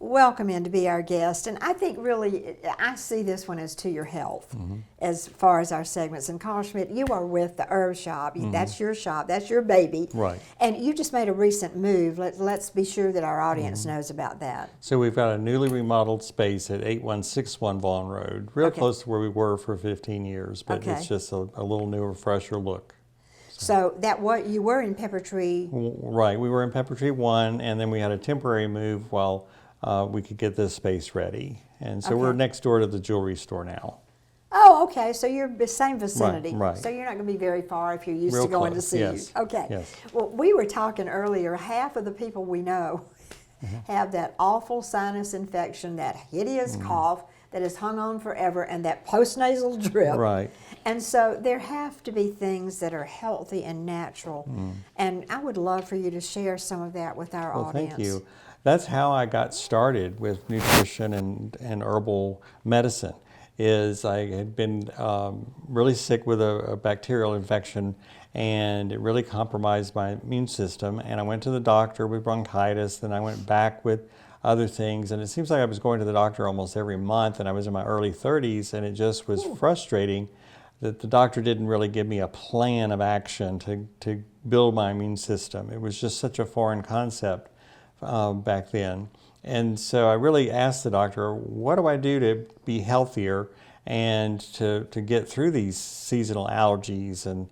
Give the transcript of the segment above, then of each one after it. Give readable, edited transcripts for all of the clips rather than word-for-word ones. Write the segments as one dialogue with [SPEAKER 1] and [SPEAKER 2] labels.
[SPEAKER 1] welcome in to be our guest. And I think really, I see this one as to your health as far as our segments. And Carl Schmidt, you are with the Herb Shop. That's your shop. That's your baby.
[SPEAKER 2] Right.
[SPEAKER 1] And you just made a recent move. Let's be sure that our audience knows about that.
[SPEAKER 2] So we've got a newly remodeled space at 8161 Vaughn Rd, real close to where we were for 15 years, but it's just a little newer, fresher look.
[SPEAKER 1] So that what you were in Pepper Tree.
[SPEAKER 2] Right, we were in Pepper Tree 1, and then we had a temporary move while we could get this space ready. And so we're next door to the jewelry store now.
[SPEAKER 1] Oh, okay. So you're the same vicinity.
[SPEAKER 2] Right.
[SPEAKER 1] So you're not going to be very far if you're used
[SPEAKER 2] Real
[SPEAKER 1] to going
[SPEAKER 2] close,
[SPEAKER 1] to see
[SPEAKER 2] yes.
[SPEAKER 1] you. Okay.
[SPEAKER 2] Yes.
[SPEAKER 1] Well, we were talking earlier, half of the people we know have that awful sinus infection, that hideous cough that has hung on forever, and that post-nasal drip.
[SPEAKER 2] Right.
[SPEAKER 1] And so there have to be things that are healthy and natural. And I would love for you to share some of that with our audience.
[SPEAKER 2] Thank you. That's how I got started with nutrition and herbal medicine. Is I had been really sick with a bacterial infection, and it really compromised my immune system. And I went to the doctor with bronchitis, then I went back with other things, and it seems like I was going to the doctor almost every month, and I was in my early 30s, and it just was frustrating that the doctor didn't really give me a plan of action to build my immune system. It was just such a foreign concept back then. And so I really asked the doctor, what do I do to be healthier and to get through these seasonal allergies and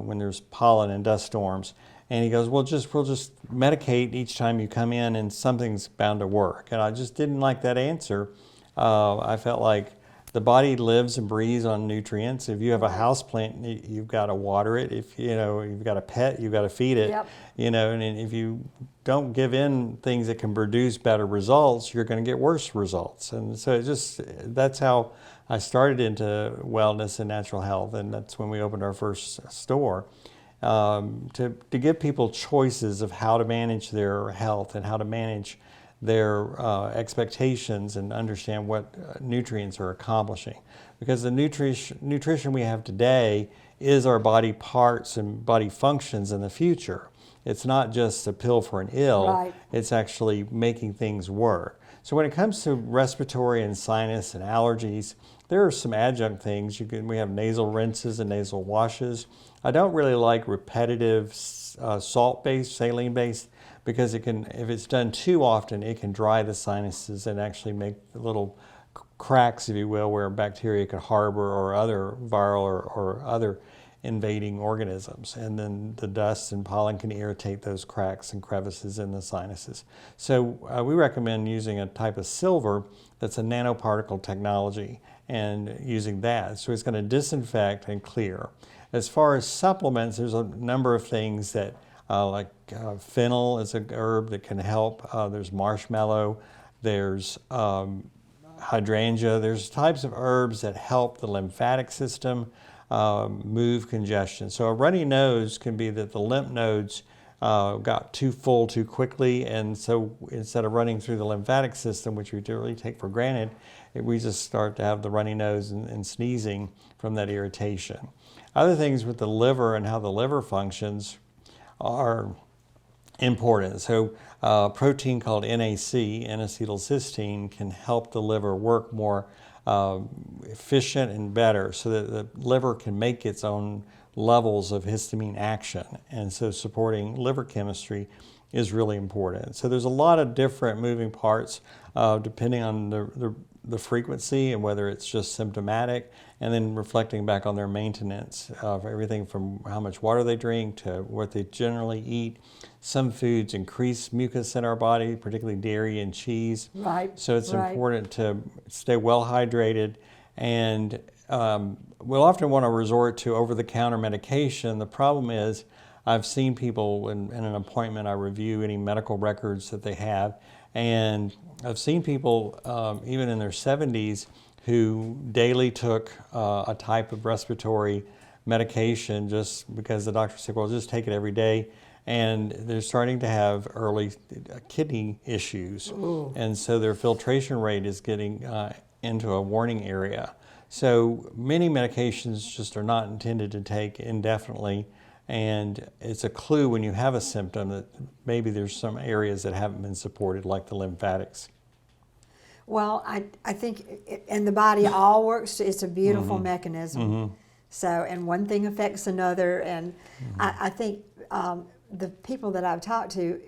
[SPEAKER 2] when there's pollen and dust storms? And he goes, we'll just medicate each time you come in and something's bound to work. And I just didn't like that answer. I felt like the body lives and breathes on nutrients. If you have a house plant, you've got to water it. If you've got a pet, you've got to feed it.
[SPEAKER 1] Yep.
[SPEAKER 2] And if you don't give in things that can produce better results, you're going to get worse results. And so that's how I started into wellness and natural health, and that's when we opened our first store. To give people choices of how to manage their health and how to manage their expectations and understand what nutrients are accomplishing. Because the nutrition we have today is our body parts and body functions in the future. It's not just a pill for an ill, it's actually making things work. So when it comes to respiratory and sinus and allergies, there are some adjunct things. We have nasal rinses and nasal washes. I don't really like repetitive salt-based, saline-based, because if it's done too often, it can dry the sinuses and actually make little cracks, if you will, where bacteria could harbor or other viral or other invading organisms. And then the dust and pollen can irritate those cracks and crevices in the sinuses. So we recommend using a type of silver that's a nanoparticle technology and using that. So it's going to disinfect and clear. As far as supplements, there's a number of things that like fennel is an herb that can help. There's marshmallow, there's hydrangea. There's types of herbs that help the lymphatic system move congestion. So a runny nose can be that the lymph nodes got too full too quickly, and so instead of running through the lymphatic system, which we really take for granted, we just start to have the runny nose and sneezing from that irritation. Other things with the liver and how the liver functions are important. So protein called NAC, N-acetylcysteine, can help the liver work more efficient and better so that the liver can make its own levels of histamine action. And so supporting liver chemistry is really important. So there's a lot of different moving parts depending on the frequency and whether it's just symptomatic, and then reflecting back on their maintenance of everything from how much water they drink to what they generally eat. Some foods increase mucus in our body, particularly dairy and cheese.
[SPEAKER 1] Right.
[SPEAKER 2] So it's important to stay well hydrated, and we'll often want to resort to over-the-counter medication. The problem is I've seen people in an appointment, I review any medical records that they have, and I've seen people even in their 70s who daily took a type of respiratory medication just because the doctor said, well, just take it every day. And they're starting to have early kidney issues. Ooh. And so their filtration rate is getting into a warning area. So many medications just are not intended to take indefinitely, and it's a clue when you have a symptom that maybe there's some areas that haven't been supported, like the lymphatics.
[SPEAKER 1] Well, I think, and the body all works, it's a beautiful mechanism. So, and one thing affects another, and I think the people that I've talked to,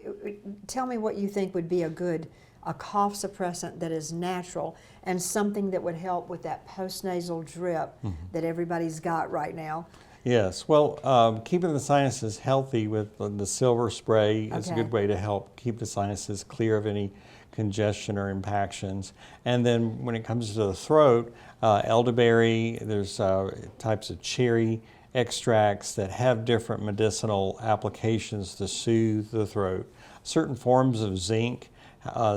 [SPEAKER 1] tell me what you think would be a cough suppressant that is natural and something that would help with that post-nasal drip that everybody's got right now.
[SPEAKER 2] Yes, well, keeping the sinuses healthy with the silver spray is a good way to help keep the sinuses clear of any congestion or impactions. And then when it comes to the throat, elderberry, there's types of cherry extracts that have different medicinal applications to soothe the throat. Certain forms of zinc,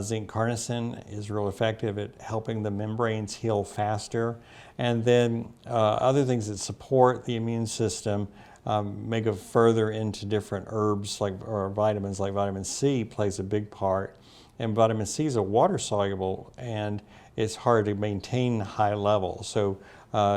[SPEAKER 2] zinc carnosine is real effective at helping the membranes heal faster. And then other things that support the immune system may go further into different herbs or vitamins, like vitamin C plays a big part. And vitamin C is a water soluble, and it's hard to maintain high levels. So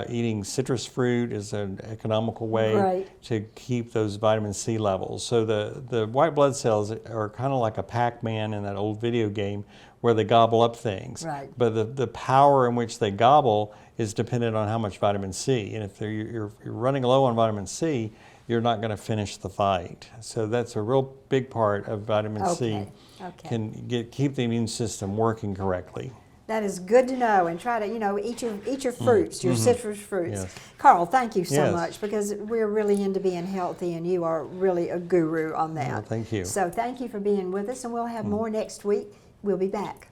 [SPEAKER 2] eating citrus fruit is an economical way to keep those vitamin C levels. So the white blood cells are kind of like a Pac-Man in that old video game where they gobble up things. But the power in which they gobble is dependent on how much vitamin C. And if you're running low on vitamin C, you're not going to finish the fight. So that's a real big part of vitamin C. Can keep the immune system working correctly.
[SPEAKER 1] That is good to know, and try to, eat your fruits, your citrus fruits. Carl, thank you so much, because we're really into being healthy, and you are really a guru on that.
[SPEAKER 2] Well, thank you.
[SPEAKER 1] So thank you for being with us, and we'll have more next week. We'll be back.